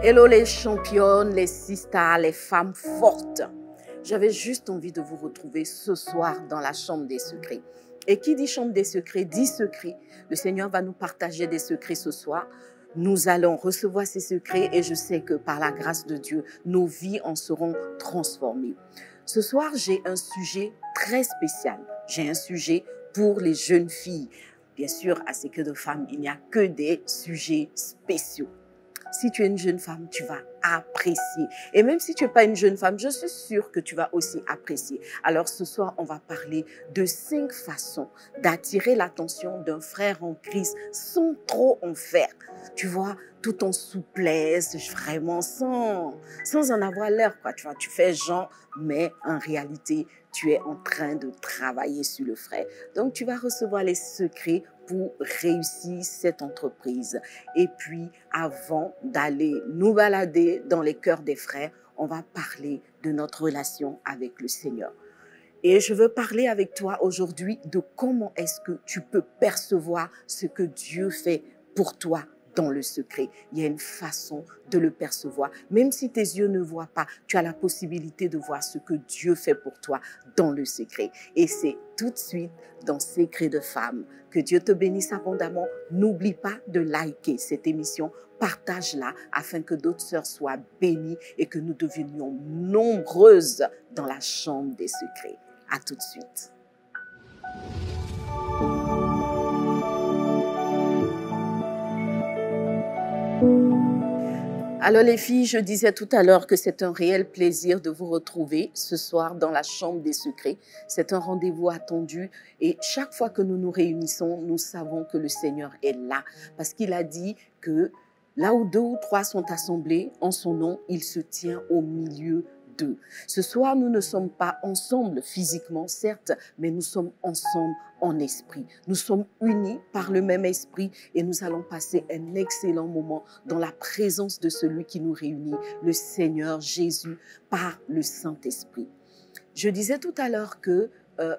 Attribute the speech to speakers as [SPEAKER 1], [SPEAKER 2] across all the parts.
[SPEAKER 1] Hello les championnes, les sisters, les femmes fortes. J'avais juste envie de vous retrouver ce soir dans la chambre des secrets. Et qui dit chambre des secrets, dit secret. Le Seigneur va nous partager des secrets ce soir. Nous allons recevoir ces secrets et je sais que par la grâce de Dieu, nos vies en seront transformées. Ce soir, j'ai un sujet très spécial. J'ai un sujet pour les jeunes filles. Bien sûr, à Secret de Femmes, il n'y a que des sujets spéciaux. Si tu es une jeune femme, tu vas apprécier. Et même si tu n'es pas une jeune femme, je suis sûre que tu vas aussi apprécier. Alors ce soir, on va parler de 5 façons d'attirer l'attention d'un frère en Christ sans trop en faire. Tu vois, tout en souplesse, vraiment sans en avoir l'air, quoi. Tu vois, tu fais genre, mais en réalité, tu es en train de travailler sur le frère. Donc, tu vas recevoir les secrets pour réussir cette entreprise. Et puis, avant d'aller nous balader dans les cœurs des frères, on va parler de notre relation avec le Seigneur. Et je veux parler avec toi aujourd'hui de comment est-ce que tu peux percevoir ce que Dieu fait pour toi dans le secret. Il y a une façon de le percevoir. Même si tes yeux ne voient pas, tu as la possibilité de voir ce que Dieu fait pour toi dans le secret. Et c'est tout de suite dans Secret de Femmes. Que Dieu te bénisse abondamment. N'oublie pas de liker cette émission. Partage-la afin que d'autres sœurs soient bénies et que nous devenions nombreuses dans la chambre des secrets. À tout de suite. Alors les filles, je disais tout à l'heure que c'est un réel plaisir de vous retrouver ce soir dans la chambre des secrets. C'est un rendez-vous attendu et chaque fois que nous nous réunissons, nous savons que le Seigneur est là parce qu'il a dit que là où 2 ou 3 sont assemblés en son nom, il se tient au milieu d'eux. Ce soir, nous ne sommes pas ensemble physiquement, certes, mais nous sommes ensemble en esprit. Nous sommes unis par le même esprit et nous allons passer un excellent moment dans la présence de celui qui nous réunit, le Seigneur Jésus, par le Saint-Esprit. Je disais tout à l'heure que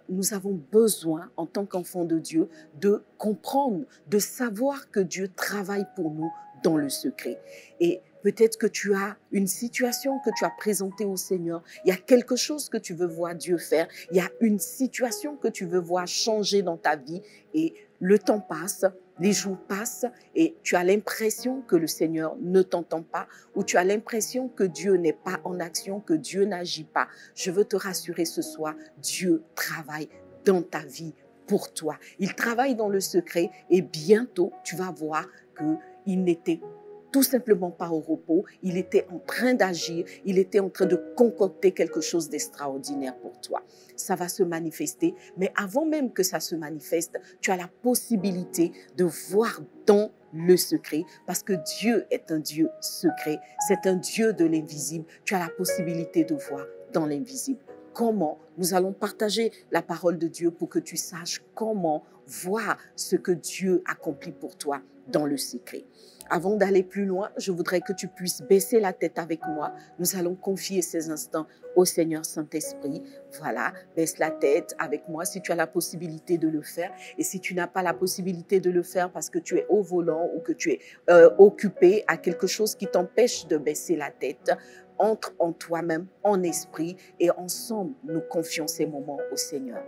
[SPEAKER 1] nous avons besoin, en tant qu'enfants de Dieu, de comprendre, de savoir que Dieu travaille pour nous dans le secret. Et peut-être que tu as une situation que tu as présentée au Seigneur. Il y a quelque chose que tu veux voir Dieu faire. Il y a une situation que tu veux voir changer dans ta vie. Et le temps passe, les jours passent et tu as l'impression que le Seigneur ne t'entend pas ou tu as l'impression que Dieu n'est pas en action, que Dieu n'agit pas. Je veux te rassurer ce soir, Dieu travaille dans ta vie pour toi. Il travaille dans le secret et bientôt tu vas voir qu'il n'était tout simplement pas au repos, il était en train d'agir, il était en train de concocter quelque chose d'extraordinaire pour toi. Ça va se manifester, mais avant même que ça se manifeste, tu as la possibilité de voir dans le secret, parce que Dieu est un Dieu secret, c'est un Dieu de l'invisible. Tu as la possibilité de voir dans l'invisible. Comment? Nous allons partager la parole de Dieu pour que tu saches comment voir ce que Dieu accomplit pour toi dans le secret. Avant d'aller plus loin, je voudrais que tu puisses baisser la tête avec moi. Nous allons confier ces instants au Seigneur Saint-Esprit. Voilà, baisse la tête avec moi si tu as la possibilité de le faire. Et si tu n'as pas la possibilité de le faire parce que tu es au volant ou que tu es occupé à quelque chose qui t'empêche de baisser la tête, entre en toi-même, en esprit, et ensemble, nous confions ces moments au Seigneur.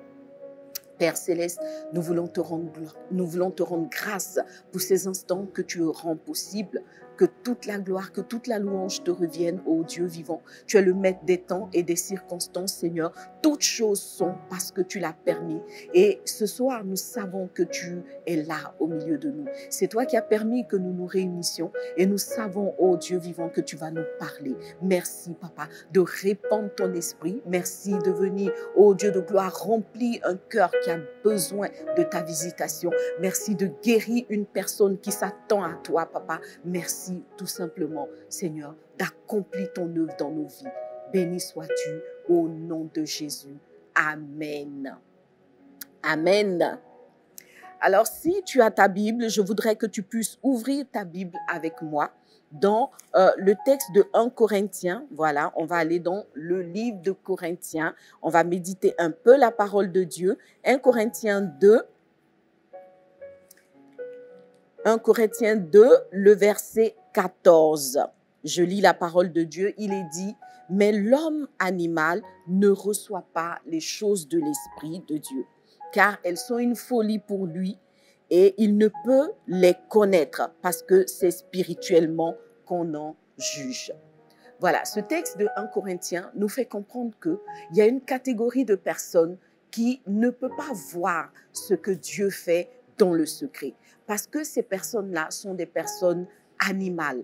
[SPEAKER 1] Père Céleste, nous voulons te rendre grâce pour ces instants que tu rends possibles, que toute la gloire, que toute la louange te revienne, ô Dieu vivant. Tu es le maître des temps et des circonstances, Seigneur. Toutes choses sont parce que tu l'as permis. Et ce soir, nous savons que tu es là au milieu de nous. C'est toi qui as permis que nous nous réunissions et nous savons, ô Dieu vivant, que tu vas nous parler. Merci, Papa, de répandre ton esprit. Merci de venir, ô Dieu de gloire, remplir un cœur qui a besoin de ta visitation. Merci de guérir une personne qui s'attend à toi, Papa. Merci tout simplement, Seigneur, d'accomplir ton œuvre dans nos vies. Béni sois-tu au nom de Jésus. Amen. Amen. Alors, si tu as ta Bible, je voudrais que tu puisses ouvrir ta Bible avec moi dans le texte de 1 Corinthiens. Voilà, on va aller dans le livre de Corinthiens. On va méditer un peu la parole de Dieu. 1 Corinthiens 2. 1 Corinthiens 2, le verset 14. je lis la parole de Dieu, il est dit, mais l'homme animal ne reçoit pas les choses de l'Esprit de Dieu, car elles sont une folie pour lui et il ne peut les connaître parce que c'est spirituellement qu'on en juge. Voilà, ce texte de 1 Corinthiens nous fait comprendre qu'il y a une catégorie de personnes qui ne peut pas voir ce que Dieu fait dans le secret, parce que ces personnes-là sont des personnes animales.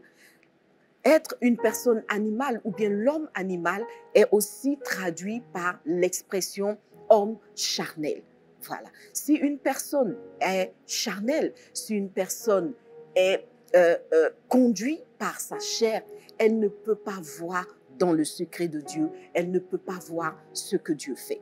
[SPEAKER 1] Être une personne animale ou bien l'homme animal est aussi traduit par l'expression homme charnel. Voilà. Si une personne est charnelle, si une personne est conduite par sa chair, elle ne peut pas voir dans le secret de Dieu, elle ne peut pas voir ce que Dieu fait.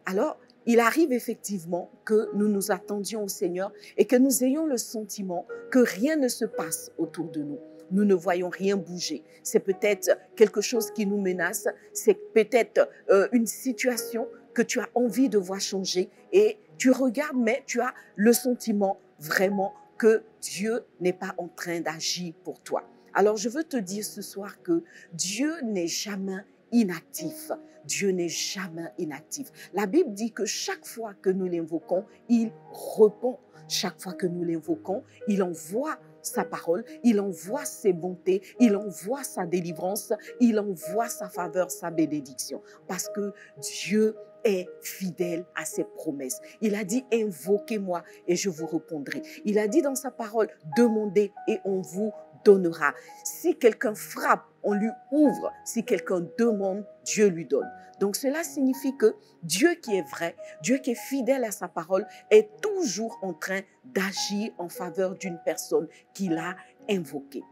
[SPEAKER 1] Alors, il arrive effectivement que nous nous attendions au Seigneur et que nous ayons le sentiment que rien ne se passe autour de nous. Nous ne voyons rien bouger. C'est peut-être quelque chose qui nous menace, c'est peut-être une situation que tu as envie de voir changer et tu regardes, mais tu as le sentiment vraiment que Dieu n'est pas en train d'agir pour toi. Alors, je veux te dire ce soir que Dieu n'est jamais inactif. Dieu n'est jamais inactif. La Bible dit que chaque fois que nous l'invoquons, il répond. Chaque fois que nous l'invoquons, il envoie sa parole, il envoie ses bontés, il envoie sa délivrance, il envoie sa faveur, sa bénédiction. Parce que Dieu est fidèle à ses promesses. Il a dit, invoquez-moi et je vous répondrai. Il a dit dans sa parole, demandez et on vous donnera. Si quelqu'un frappe, on lui ouvre. Si quelqu'un demande, Dieu lui donne. Donc cela signifie que Dieu qui est vrai, Dieu qui est fidèle à sa parole, est toujours en train d'agir en faveur d'une personne qu'il a invoquée.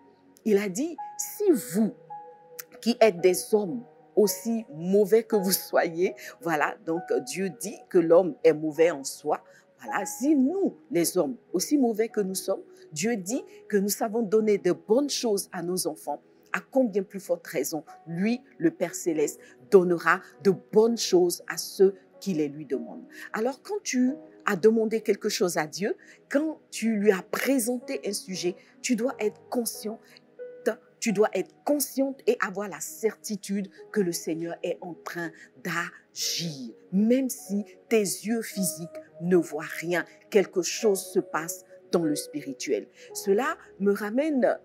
[SPEAKER 1] Il a dit, si vous qui êtes des hommes aussi mauvais que vous soyez, voilà, donc Dieu dit que l'homme est mauvais en soi. Voilà, si nous, les hommes, aussi mauvais que nous sommes, Dieu dit que nous savons donner de bonnes choses à nos enfants. À combien plus forte raison, lui, le Père Céleste, donnera de bonnes choses à ceux qui les lui demandent. Alors, quand tu as demandé quelque chose à Dieu, quand tu lui as présenté un sujet, tu dois être conscient. Tu dois être consciente et avoir la certitude que le Seigneur est en train d'agir. Même si tes yeux physiques ne voient rien, quelque chose se passe dans le spirituel. Cela me ramène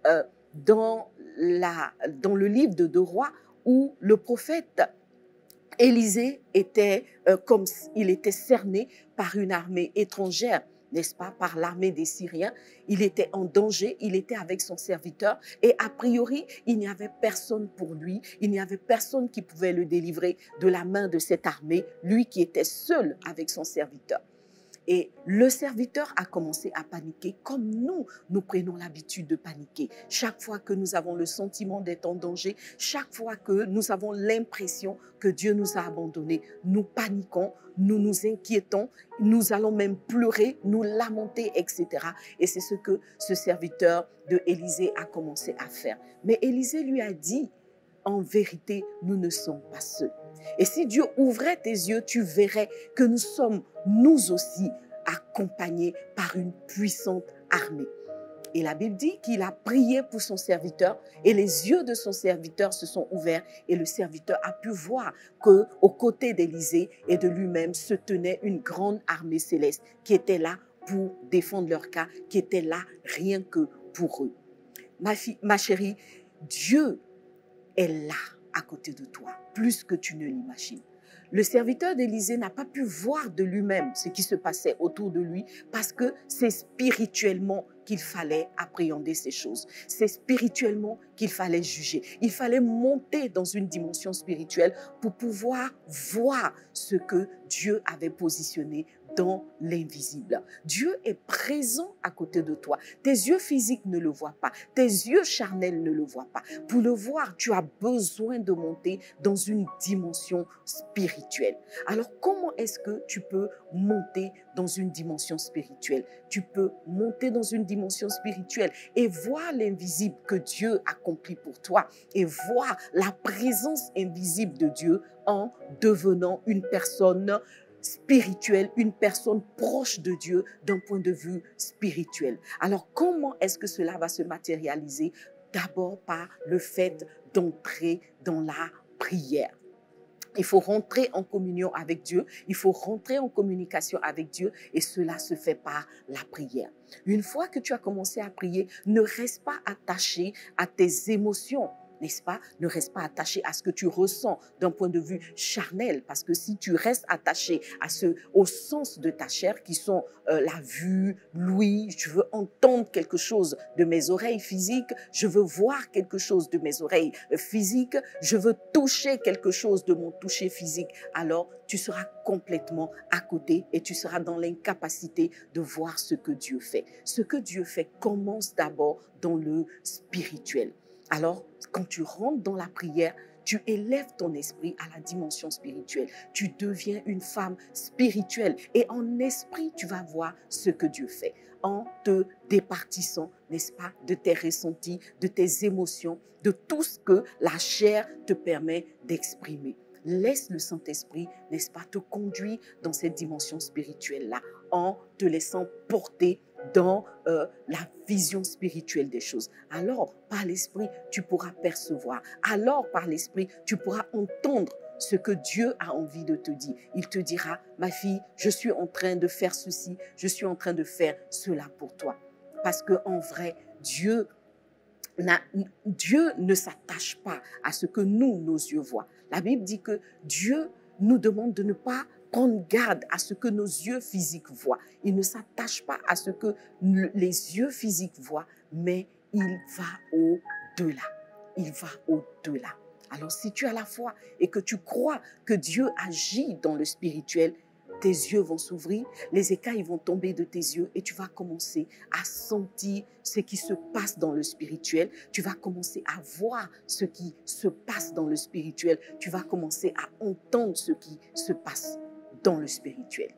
[SPEAKER 1] dans le livre de 2 Rois où le prophète Élisée était comme il était cerné par une armée étrangère, n'est-ce pas, par l'armée des Syriens. Il était en danger, il était avec son serviteur et a priori, il n'y avait personne pour lui, il n'y avait personne qui pouvait le délivrer de la main de cette armée, lui qui était seul avec son serviteur. Et le serviteur a commencé à paniquer comme nous prenons l'habitude de paniquer. Chaque fois que nous avons le sentiment d'être en danger, chaque fois que nous avons l'impression que Dieu nous a abandonnés, nous paniquons, nous nous inquiétons, nous allons même pleurer, nous lamenter, etc. Et c'est ce que ce serviteur de Élisée a commencé à faire. Mais Élisée lui a dit, en vérité, nous ne sommes pas seuls. Et si Dieu ouvrait tes yeux, tu verrais que nous sommes, nous aussi, accompagnés par une puissante armée. Et la Bible dit qu'il a prié pour son serviteur et les yeux de son serviteur se sont ouverts et le serviteur a pu voir qu'aux côtés d'Élisée et de lui-même se tenait une grande armée céleste qui était là pour défendre leur cas, qui était là rien que pour eux. Ma chérie, Dieu est là à côté de toi, plus que tu ne l'imagines. Le serviteur d'Élisée n'a pas pu voir de lui-même ce qui se passait autour de lui parce que c'est spirituellement qu'il fallait appréhender ces choses. C'est spirituellement qu'il fallait juger. Il fallait monter dans une dimension spirituelle pour pouvoir voir ce que Dieu avait positionné dans l'invisible. Dieu est présent à côté de toi. Tes yeux physiques ne le voient pas. Tes yeux charnels ne le voient pas. Pour le voir, tu as besoin de monter dans une dimension spirituelle. Alors, comment est-ce que tu peux monter dans une dimension spirituelle? Tu peux monter dans une dimension spirituelle et voir l'invisible que Dieu accomplit pour toi et voir la présence invisible de Dieu en devenant une personne spirituelle, une personne proche de Dieu d'un point de vue spirituel. Alors, comment est-ce que cela va se matérialiser? d'abord par le fait d'entrer dans la prière. Il faut rentrer en communion avec Dieu, il faut rentrer en communication avec Dieu et cela se fait par la prière. Une fois que tu as commencé à prier, ne reste pas attaché à tes émotions. N'est-ce pas? Ne reste pas attaché à ce que tu ressens d'un point de vue charnel, parce que si tu restes attaché au sens de ta chair, qui sont la vue, l'ouïe, je veux entendre quelque chose de mes oreilles physiques, je veux voir quelque chose de mes oreilles physiques, je veux toucher quelque chose de mon toucher physique, alors tu seras complètement à côté et tu seras dans l'incapacité de voir ce que Dieu fait. Ce que Dieu fait commence d'abord dans le spirituel. Alors, quand tu rentres dans la prière, tu élèves ton esprit à la dimension spirituelle. Tu deviens une femme spirituelle et en esprit, tu vas voir ce que Dieu fait en te départissant, n'est-ce pas, de tes ressentis, de tes émotions, de tout ce que la chair te permet d'exprimer. Laisse le Saint-Esprit, n'est-ce pas, te conduire dans cette dimension spirituelle-là en te laissant porter dans la vision spirituelle des choses. Alors, par l'Esprit, tu pourras percevoir. Alors, par l'Esprit, tu pourras entendre ce que Dieu a envie de te dire. Il te dira, ma fille, je suis en train de faire ceci, je suis en train de faire cela pour toi. Parce qu'en vrai, Dieu ne s'attache pas à ce que nos yeux voient. La Bible dit que Dieu nous demande de ne pas prendre garde à ce que nos yeux physiques voient. Il ne s'attache pas à ce que les yeux physiques voient, mais il va au-delà. Il va au-delà. Alors si tu as la foi et que tu crois que Dieu agit dans le spirituel, tes yeux vont s'ouvrir, les écailles vont tomber de tes yeux et tu vas commencer à sentir ce qui se passe dans le spirituel. Tu vas commencer à voir ce qui se passe dans le spirituel. Tu vas commencer à entendre ce qui se passe dans le spirituel.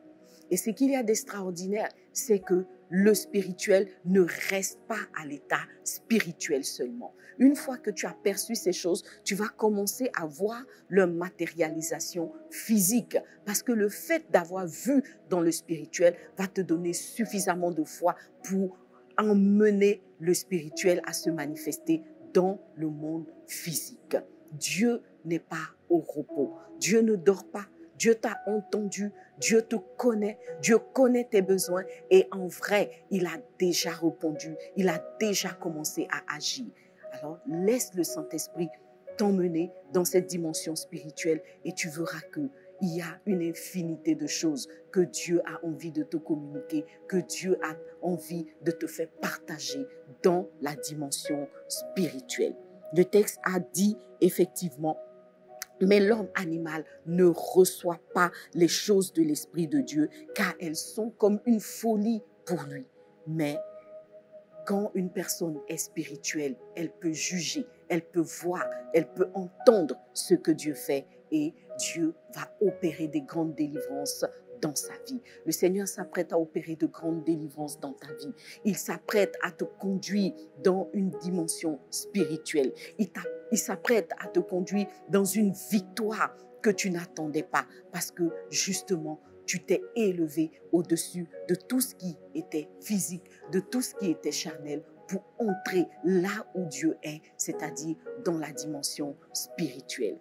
[SPEAKER 1] Et ce qu'il y a d'extraordinaire, c'est que le spirituel ne reste pas à l'état spirituel seulement. Une fois que tu as perçu ces choses, tu vas commencer à voir leur matérialisation physique. Parce que le fait d'avoir vu dans le spirituel va te donner suffisamment de foi pour emmener le spirituel à se manifester dans le monde physique. Dieu n'est pas au repos. Dieu ne dort pas. Dieu t'a entendu, Dieu te connaît, Dieu connaît tes besoins et en vrai, il a déjà répondu, il a déjà commencé à agir. Alors, laisse le Saint-Esprit t'emmener dans cette dimension spirituelle et tu verras qu'il y a une infinité de choses que Dieu a envie de te communiquer, que Dieu a envie de te faire partager dans la dimension spirituelle. Le texte a dit effectivement, mais l'homme animal ne reçoit pas les choses de l'Esprit de Dieu, car elles sont comme une folie pour lui. Mais quand une personne est spirituelle, elle peut juger, elle peut voir, elle peut entendre ce que Dieu fait et Dieu va opérer des grandes délivrances dans sa vie. Le Seigneur s'apprête à opérer de grandes délivrances dans ta vie. Il s'apprête à te conduire dans une dimension spirituelle. Il s'apprête à te conduire dans une victoire que tu n'attendais pas parce que justement, tu t'es élevé au-dessus de tout ce qui était physique, de tout ce qui était charnel pour entrer là où Dieu est, c'est-à-dire dans la dimension spirituelle.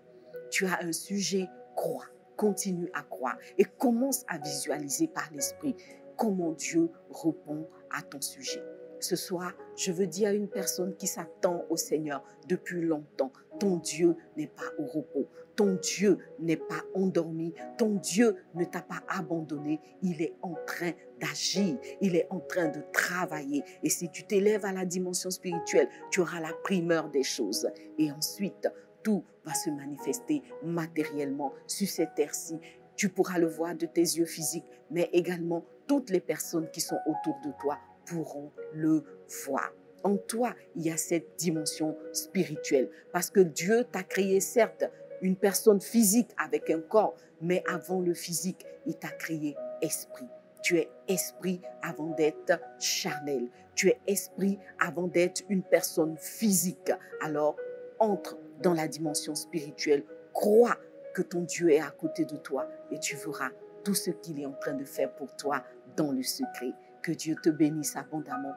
[SPEAKER 1] Tu as un sujet, crois. Continue à croire et commence à visualiser par l'Esprit comment Dieu répond à ton sujet. Ce soir, je veux dire à une personne qui s'attend au Seigneur depuis longtemps, ton Dieu n'est pas au repos, ton Dieu n'est pas endormi, ton Dieu ne t'a pas abandonné, il est en train d'agir, il est en train de travailler. Et si tu t'élèves à la dimension spirituelle, tu auras la primeur des choses. Et ensuite, tout va se manifester matériellement sur cette terre-ci. Tu pourras le voir de tes yeux physiques, mais également toutes les personnes qui sont autour de toi pourront le voir. En toi, il y a cette dimension spirituelle parce que Dieu t'a créé, certes, une personne physique avec un corps, mais avant le physique, il t'a créé esprit. Tu es esprit avant d'être charnel. Tu es esprit avant d'être une personne physique. Alors, entre dans la dimension spirituelle, crois que ton Dieu est à côté de toi et tu verras tout ce qu'il est en train de faire pour toi dans le secret. Que Dieu te bénisse abondamment.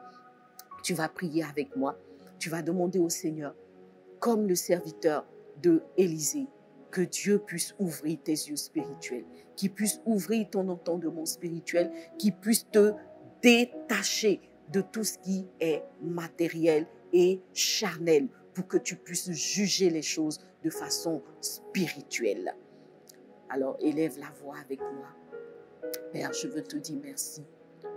[SPEAKER 1] Tu vas prier avec moi. tu vas demander au Seigneur, comme le serviteur de Élisée, que Dieu puisse ouvrir tes yeux spirituels, qu'il puisse ouvrir ton entendement spirituel, qu'il puisse te détacher de tout ce qui est matériel et charnel pour que tu puisses juger les choses de façon spirituelle. Alors, élève la voix avec moi. Père, je veux te dire merci.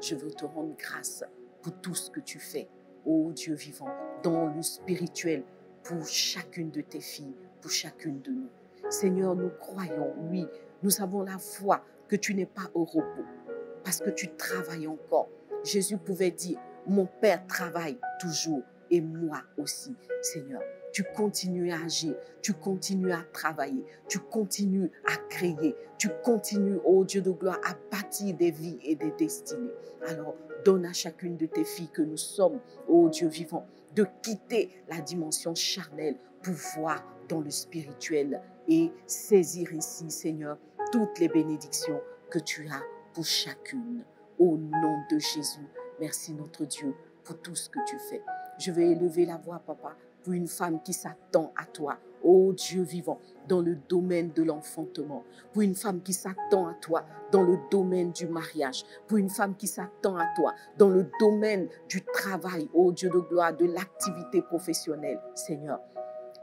[SPEAKER 1] Je veux te rendre grâce pour tout ce que tu fais, ô Dieu vivant, dans le spirituel, pour chacune de tes filles, pour chacune de nous. Seigneur, nous croyons, oui, nous avons la foi que tu n'es pas au repos, parce que tu travailles encore. Jésus pouvait dire, mon Père travaille toujours et moi aussi, Seigneur. Tu continues à agir, tu continues à travailler, tu continues à créer, tu continues, ô Dieu de gloire, à bâtir des vies et des destinées. Alors, donne à chacune de tes filles que nous sommes, ô Dieu vivant, de quitter la dimension charnelle pour voir dans le spirituel et saisir ici, Seigneur, toutes les bénédictions que tu as pour chacune. Au nom de Jésus, merci notre Dieu pour tout ce que tu fais. Je vais élever la voix, Papa, pour une femme qui s'attend à toi, ô Dieu vivant, dans le domaine de l'enfantement, pour une femme qui s'attend à toi dans le domaine du mariage, pour une femme qui s'attend à toi dans le domaine du travail, ô Dieu de gloire, de l'activité professionnelle. Seigneur,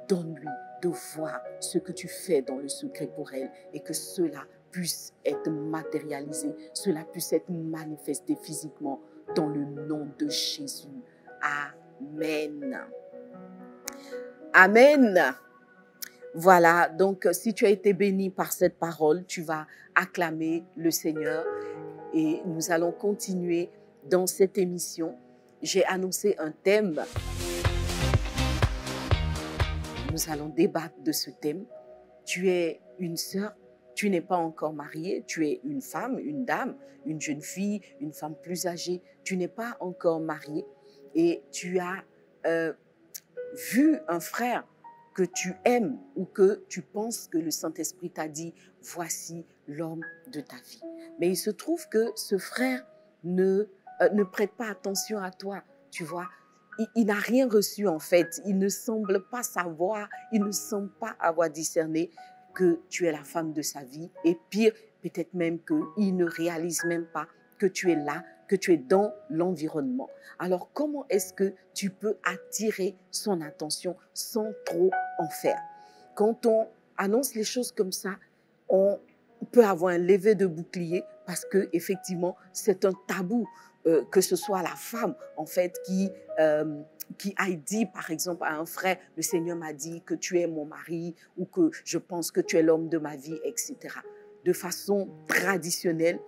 [SPEAKER 1] donne-lui de voir ce que tu fais dans le secret pour elle et que cela puisse être matérialisé, cela puisse être manifesté physiquement dans le nom de Jésus. Amen. Amen. Voilà, donc si tu as été béni par cette parole, tu vas acclamer le Seigneur et nous allons continuer dans cette émission. J'ai annoncé un thème. Nous allons débattre de ce thème. Tu es une sœur, tu n'es pas encore mariée, tu es une femme, une dame, une jeune fille, une femme plus âgée. Tu n'es pas encore mariée et tu as vu un frère que tu aimes ou que tu penses que le Saint-Esprit t'a dit, voici l'homme de ta vie. Mais il se trouve que ce frère ne prête pas attention à toi, tu vois. Il n'a rien reçu en fait, il ne semble pas savoir, il ne semble pas avoir discerné que tu es la femme de sa vie et pire, peut-être même qu'il ne réalise même pas que tu es là, que tu es dans l'environnement. Alors, comment est-ce que tu peux attirer son attention sans trop en faire? Quand on annonce les choses comme ça, on peut avoir un lever de bouclier parce que effectivement, c'est un tabou. Que ce soit la femme, en fait, qui aille dire, par exemple, à un frère, le Seigneur m'a dit que tu es mon mari ou que je pense que tu es l'homme de ma vie, etc. De façon traditionnelle,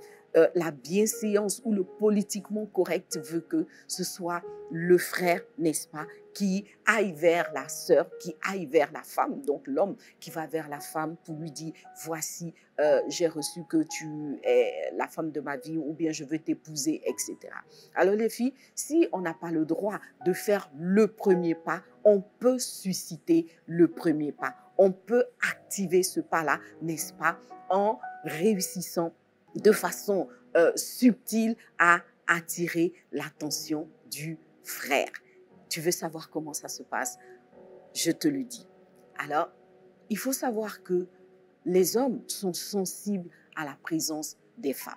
[SPEAKER 1] la bienséance ou le politiquement correct veut que ce soit le frère, n'est-ce pas, qui aille vers la sœur, qui aille vers la femme, donc l'homme qui va vers la femme pour lui dire, voici, j'ai reçu que tu es la femme de ma vie ou bien je veux t'épouser, etc. Alors les filles, si on n'a pas le droit de faire le premier pas, on peut susciter le premier pas. On peut activer ce pas-là, n'est-ce pas, en réussissant de façon subtile à attirer l'attention du frère. Tu veux savoir comment ça se passe? Je te le dis. Alors, il faut savoir que les hommes sont sensibles à la présence des femmes.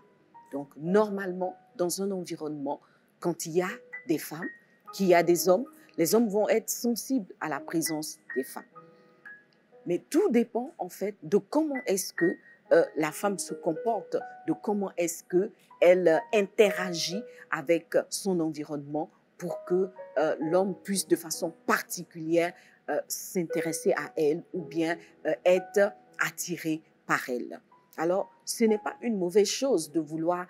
[SPEAKER 1] Donc, normalement, dans un environnement, quand il y a des femmes, qu'il y a des hommes, les hommes vont être sensibles à la présence des femmes. Mais tout dépend, en fait, de comment est-ce que la femme se comporte, de comment est-ce qu'elle interagit avec son environnement pour que l'homme puisse de façon particulière s'intéresser à elle ou bien être attiré par elle. Alors, ce n'est pas une mauvaise chose de vouloir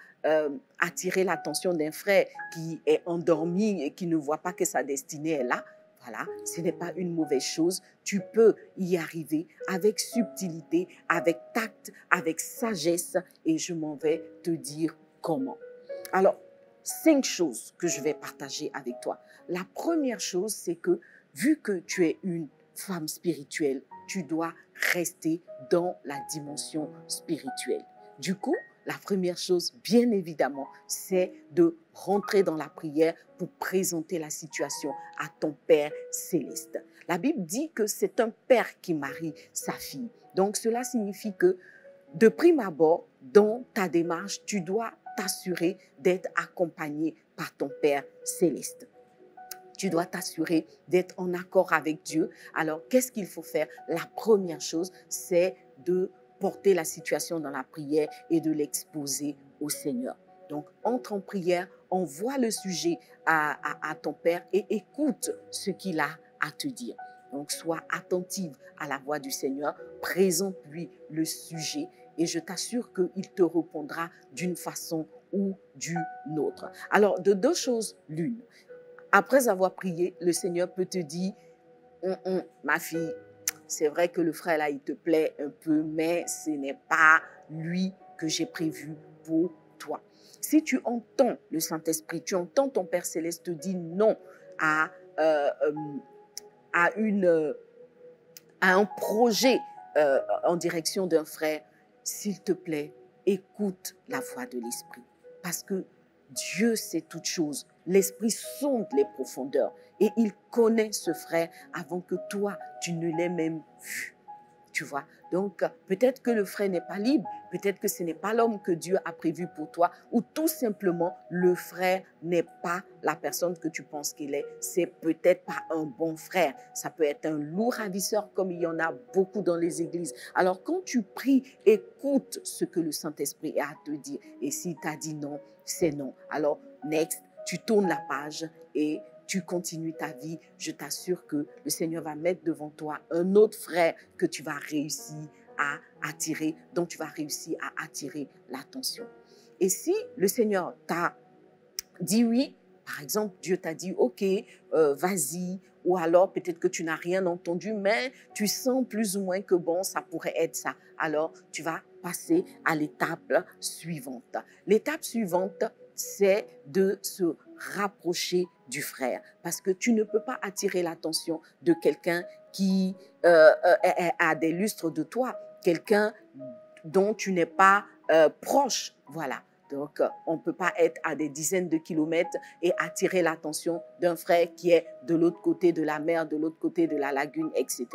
[SPEAKER 1] attirer l'attention d'un frère qui est endormi et qui ne voit pas que sa destinée est là. Voilà, ce n'est pas une mauvaise chose. Tu peux y arriver avec subtilité, avec tact, avec sagesse et je m'en vais te dire comment. Alors, 5 choses que je vais partager avec toi. La première chose, c'est que vu que tu es une femme spirituelle, tu dois rester dans la dimension spirituelle. Du coup, la première chose, bien évidemment, c'est de rentrer dans la prière pour présenter la situation à ton Père céleste. La Bible dit que c'est un père qui marie sa fille. Donc, cela signifie que de prime abord, dans ta démarche, tu dois t'assurer d'être accompagné par ton Père céleste. Tu dois t'assurer d'être en accord avec Dieu. Alors, qu'est-ce qu'il faut faire? La première chose, c'est de porter la situation dans la prière et de l'exposer au Seigneur. Donc, entre en prière, envoie le sujet à ton Père et écoute ce qu'il a à te dire. Donc, sois attentive à la voix du Seigneur, présente-lui le sujet et je t'assure qu'il te répondra d'une façon ou d'une autre. Alors, de deux choses l'une. Après avoir prié, le Seigneur peut te dire, ma fille, c'est vrai que le frère là, il te plaît un peu, mais ce n'est pas lui que j'ai prévu pour toi. Si tu entends le Saint-Esprit, tu entends ton Père Céleste te dire non à un projet en direction d'un frère, s'il te plaît, écoute la voix de l'Esprit. Parce que Dieu sait toutes choses. L'Esprit sonde les profondeurs et il connaît ce frère avant que toi, tu ne l'aies même vu. Tu vois? Donc, peut-être que le frère n'est pas libre, peut-être que ce n'est pas l'homme que Dieu a prévu pour toi, ou tout simplement, le frère n'est pas la personne que tu penses qu'il est. C'est peut-être pas un bon frère. Ça peut être un lourd ravisseur, comme il y en a beaucoup dans les églises. Alors, quand tu pries, écoute ce que le Saint-Esprit a à te dire. Et s'il t'a dit non, c'est non. Alors, next, tu tournes la page et tu continues ta vie, je t'assure que le Seigneur va mettre devant toi un autre frère que tu vas réussir à attirer, dont tu vas réussir à attirer l'attention. Et si le Seigneur t'a dit oui, par exemple, Dieu t'a dit ok, vas-y, ou alors peut-être que tu n'as rien entendu, mais tu sens plus ou moins que bon, ça pourrait être ça. Alors, tu vas passer à l'étape suivante. L'étape suivante, c'est de se rapprocher du frère. Parce que tu ne peux pas attirer l'attention de quelqu'un qui a des lustres de toi, quelqu'un dont tu n'es pas proche. Voilà. Donc, on ne peut pas être à des dizaines de kilomètres et attirer l'attention d'un frère qui est de l'autre côté de la mer, de l'autre côté de la lagune, etc.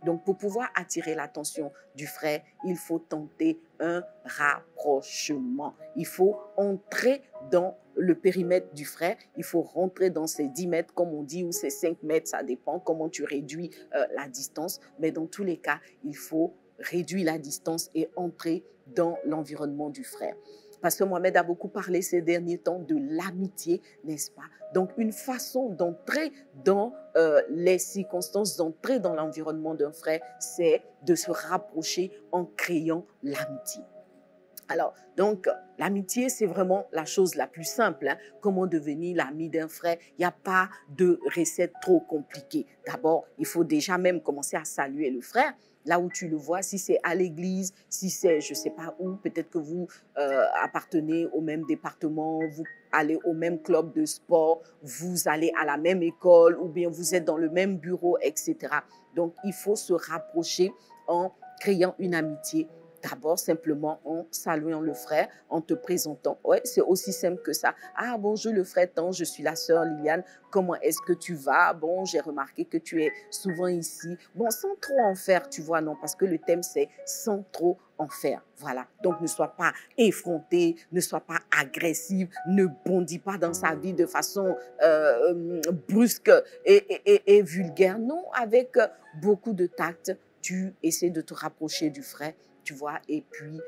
[SPEAKER 1] Donc, pour pouvoir attirer l'attention du frère, il faut tenter un rapprochement. Il faut entrer dans le périmètre du frère, il faut rentrer dans ses 10 mètres, comme on dit, ou ses 5 mètres, ça dépend comment tu réduis la distance. Mais dans tous les cas, il faut réduire la distance et entrer dans l'environnement du frère. Pasteur Mohamed a beaucoup parlé ces derniers temps de l'amitié, n'est-ce pas? Donc, une façon d'entrer dans les circonstances, d'entrer dans l'environnement d'un frère, c'est de se rapprocher en créant l'amitié. Alors, donc, l'amitié, c'est vraiment la chose la plus simple. Hein? Comment devenir l'ami d'un frère? Il n'y a pas de recette trop compliquée. D'abord, il faut déjà même commencer à saluer le frère. Là où tu le vois, si c'est à l'église, si c'est je ne sais pas où, peut-être que vous appartenez au même département, vous allez au même club de sport, vous allez à la même école ou bien vous êtes dans le même bureau, etc. Donc, il faut se rapprocher en créant une amitié. D'abord, simplement en saluant le frère, en te présentant. Ouais, c'est aussi simple que ça. Ah, bonjour le frère Tan, je suis la sœur Liliane. Comment est-ce que tu vas? Bon, j'ai remarqué que tu es souvent ici. Bon, sans trop en faire, tu vois, non, parce que le thème, c'est sans trop en faire. Voilà. Donc, ne sois pas effronté, ne sois pas agressive, ne bondis pas dans sa vie de façon brusque et vulgaire. Non, avec beaucoup de tact, tu essaies de te rapprocher du frère, tu vois, et puis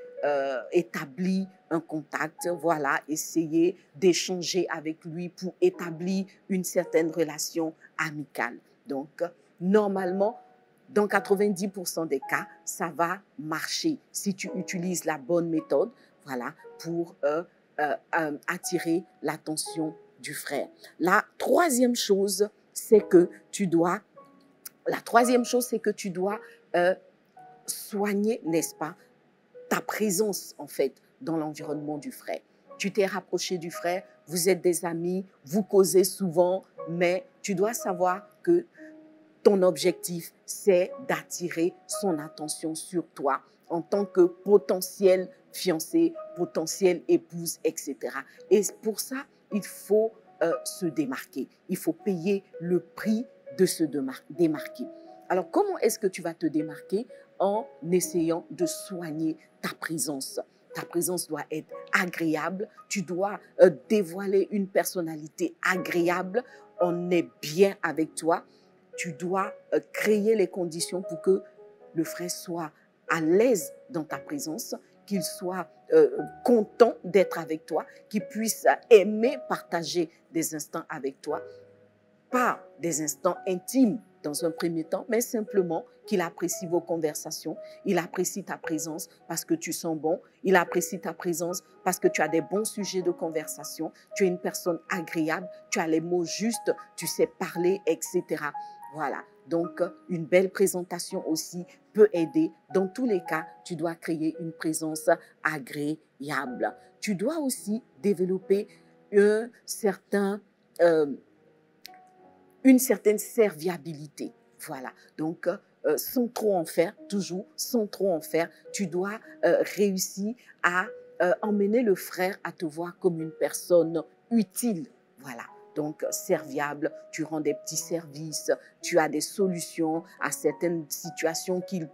[SPEAKER 1] établir un contact, voilà, essayer d'échanger avec lui pour établir une certaine relation amicale. Donc, normalement, dans 90% des cas, ça va marcher si tu utilises la bonne méthode, voilà, pour attirer l'attention du frère. La troisième chose, c'est que tu dois soigner, n'est-ce pas, ta présence, en fait, dans l'environnement du frère. Tu t'es rapproché du frère, vous êtes des amis, vous causez souvent, mais tu dois savoir que ton objectif, c'est d'attirer son attention sur toi en tant que potentiel fiancé, potentielle épouse, etc. Et pour ça, il faut se démarquer. Il faut payer le prix de se démarquer. Alors, comment est-ce que tu vas te démarquer? En essayant de soigner ta présence. Ta présence doit être agréable. Tu dois dévoiler une personnalité agréable. On est bien avec toi. Tu dois créer les conditions pour que le frère soit à l'aise dans ta présence, qu'il soit content d'être avec toi, qu'il puisse aimer partager des instants avec toi, pas des instants intimes dans un premier temps, mais simplement qu'il apprécie vos conversations, il apprécie ta présence parce que tu sens bon, il apprécie ta présence parce que tu as des bons sujets de conversation, tu es une personne agréable, tu as les mots justes, tu sais parler, etc. Voilà, donc une belle présentation aussi peut aider. Dans tous les cas, tu dois créer une présence agréable. Tu dois aussi développer une certaine serviabilité. Voilà, donc sans trop en faire, toujours sans trop en faire, tu dois réussir à emmener le frère à te voir comme une personne utile. Voilà. Donc, serviable, tu rends des petits services, tu as des solutions à certaines situations qu'il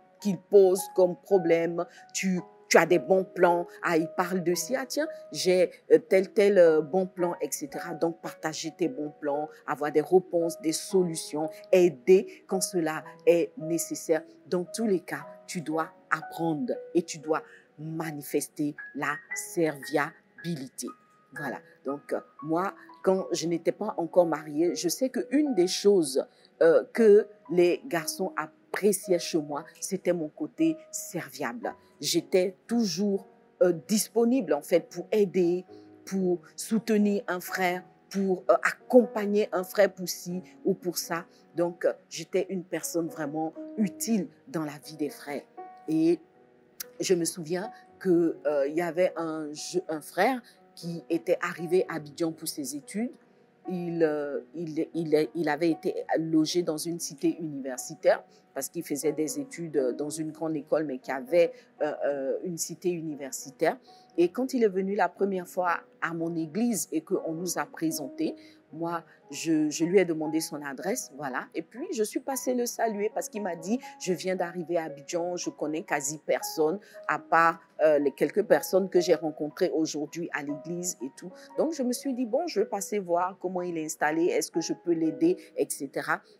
[SPEAKER 1] pose comme problème, tu as des bons plans, il parle de si, tiens, j'ai tel bon plan, etc. Donc, partager tes bons plans, avoir des réponses, des solutions, aider quand cela est nécessaire. Dans tous les cas, tu dois apprendre et tu dois manifester la serviabilité. Voilà, donc moi, quand je n'étais pas encore mariée, je sais qu'une des choses que les garçons appréciaient chez moi, c'était mon côté serviable. J'étais toujours disponible en fait pour aider, pour soutenir un frère, pour accompagner un frère pour ci ou pour ça. Donc, j'étais une personne vraiment utile dans la vie des frères. Et je me souviens qu'il y avait un frère qui était arrivé à Abidjan pour ses études. Il avait été logé dans une cité universitaire parce qu'il faisait des études dans une grande école, mais qui avait une cité universitaire. Et quand il est venu la première fois à mon église et qu'on nous a présenté, moi, je lui ai demandé son adresse, voilà. Et puis, je suis passée le saluer parce qu'il m'a dit, je viens d'arriver à Abidjan, je connais quasi personne, à part les quelques personnes que j'ai rencontrées aujourd'hui à l'église et tout. Donc, je me suis dit, bon, je vais passer voir comment il est installé, est-ce que je peux l'aider, etc.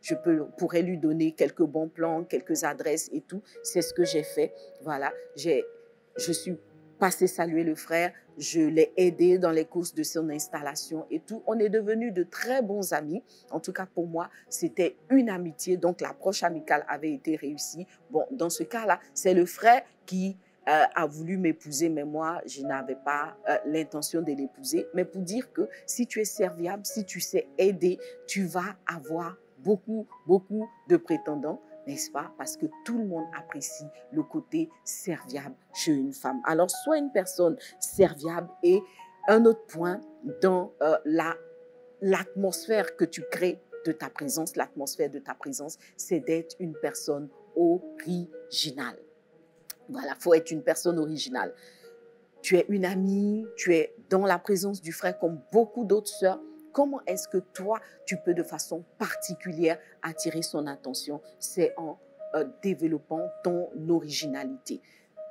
[SPEAKER 1] Je pourrais lui donner quelques bons plans, quelques adresses et tout. C'est ce que j'ai fait. Voilà, je suis passée saluer le frère, je l'ai aidé dans les courses de son installation et tout. On est devenus de très bons amis. En tout cas, pour moi, c'était une amitié. Donc, l'approche amicale avait été réussie. Bon, dans ce cas-là, c'est le frère qui a voulu m'épouser, mais moi, je n'avais pas l'intention de l'épouser. Mais pour dire que si tu es serviable, si tu sais aider, tu vas avoir beaucoup de prétendants, n'est-ce pas? Parce que tout le monde apprécie le côté serviable chez une femme. Alors, sois une personne serviable. Et un autre point dans l'atmosphère que tu crées de ta présence, l'atmosphère de ta présence, c'est d'être une personne originale. Voilà, il faut être une personne originale. Tu es une amie, tu es dans la présence du frère comme beaucoup d'autres sœurs. Comment est-ce que toi, tu peux de façon particulière attirer son attention? C'est en développant ton originalité.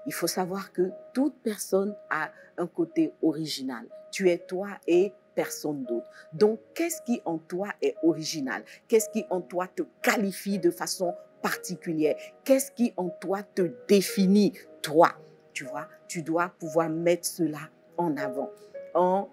[SPEAKER 1] Il faut savoir que toute personne a un côté original. Tu es toi et personne d'autre. Donc, qu'est-ce qui en toi est original? Qu'est-ce qui en toi te qualifie de façon particulière? Qu'est-ce qui en toi te définit, toi? Tu vois, tu dois pouvoir mettre cela en avant, en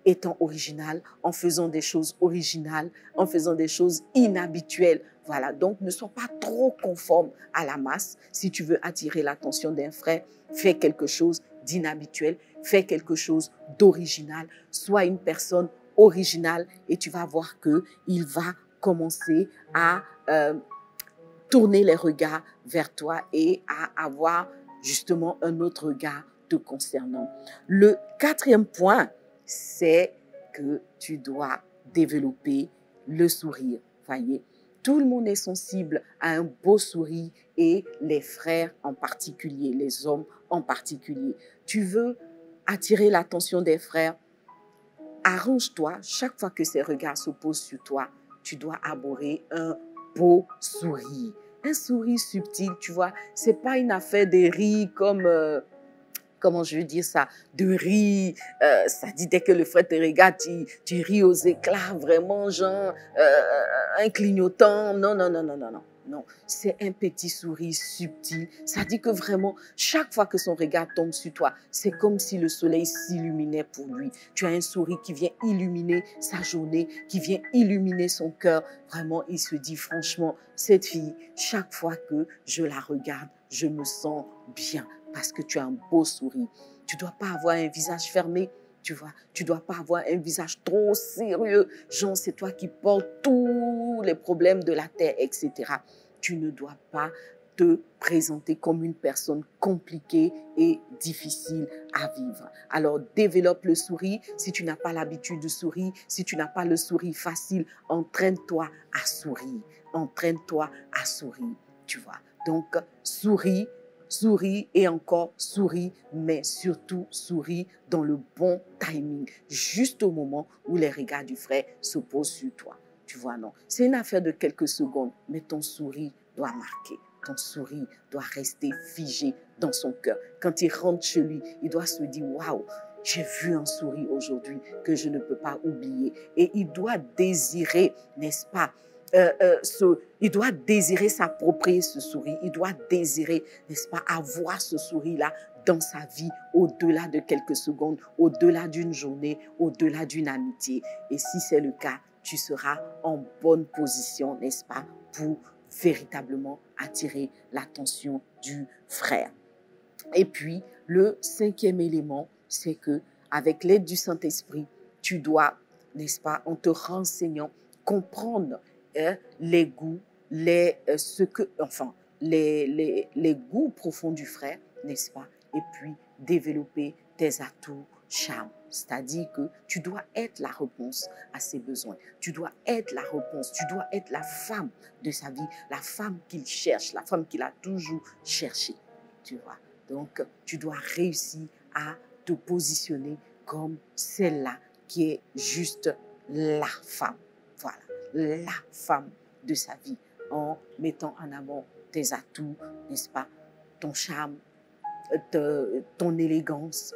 [SPEAKER 1] étant original, en faisant des choses originales, en faisant des choses inhabituelles. Voilà, donc ne sois pas trop conforme à la masse. Si tu veux attirer l'attention d'un frère, fais quelque chose d'inhabituel, fais quelque chose d'original. Sois une personne originale et tu vas voir qu'il va commencer à tourner les regards vers toi et à avoir justement un autre regard te concernant. Le quatrième point, c'est que tu dois développer le sourire. Voyez, Tout le monde est sensible à un beau sourire et les frères en particulier, les hommes en particulier. Tu veux attirer l'attention des frères, arrange-toi, chaque fois que ces regards se posent sur toi, tu dois arborer un beau sourire. Un sourire subtil, tu vois, c'est pas une affaire de rire comme, comment je veux dire ça, de rire, ça dit dès que le frère te regarde, tu ris aux éclats, vraiment, genre, un clignotant. Non, non, non, non, non, non. Non, c'est un petit sourire subtil. Ça dit que vraiment, chaque fois que son regard tombe sur toi, c'est comme si le soleil s'illuminait pour lui. Tu as un sourire qui vient illuminer sa journée, qui vient illuminer son cœur. Vraiment, il se dit franchement, cette fille, chaque fois que je la regarde, je me sens bien parce que tu as un beau sourire. Tu ne dois pas avoir un visage fermé. Tu vois, tu ne dois pas avoir un visage trop sérieux. Genre, c'est toi qui portes tous les problèmes de la terre, etc. Tu ne dois pas te présenter comme une personne compliquée et difficile à vivre. Alors, développe le sourire. Si tu n'as pas l'habitude de sourire, si tu n'as pas le sourire facile, entraîne-toi à sourire. Entraîne-toi à sourire, tu vois. Donc, souris. Souris et encore souris, mais surtout souris dans le bon timing, juste au moment où les regards du frère se posent sur toi. Tu vois, non? C'est une affaire de quelques secondes, mais ton sourire doit marquer. Ton sourire doit rester figé dans son cœur. Quand il rentre chez lui, il doit se dire, waouh, j'ai vu un sourire aujourd'hui que je ne peux pas oublier. Et il doit désirer, n'est-ce pas, il doit désirer s'approprier ce sourire. Il doit désirer, n'est-ce pas, avoir ce sourire-là dans sa vie, au-delà de quelques secondes, au-delà d'une journée, au-delà d'une amitié. Et si c'est le cas, tu seras en bonne position, n'est-ce pas, pour véritablement attirer l'attention du frère. Et puis, le cinquième élément, c'est que avec l'aide du Saint-Esprit, tu dois, n'est-ce pas, en te renseignant, comprendre les goûts, les goûts profonds du frère, n'est-ce pas? Et puis, développer tes atouts charme. C'est-à-dire que tu dois être la réponse à ses besoins. Tu dois être la réponse. Tu dois être la femme de sa vie, la femme qu'il cherche, la femme qu'il a toujours cherchée. Tu vois? Donc, tu dois réussir à te positionner comme celle-là qui est juste la femme. Voilà, la femme de sa vie, en mettant en avant tes atouts, n'est-ce pas? Ton charme, ton élégance,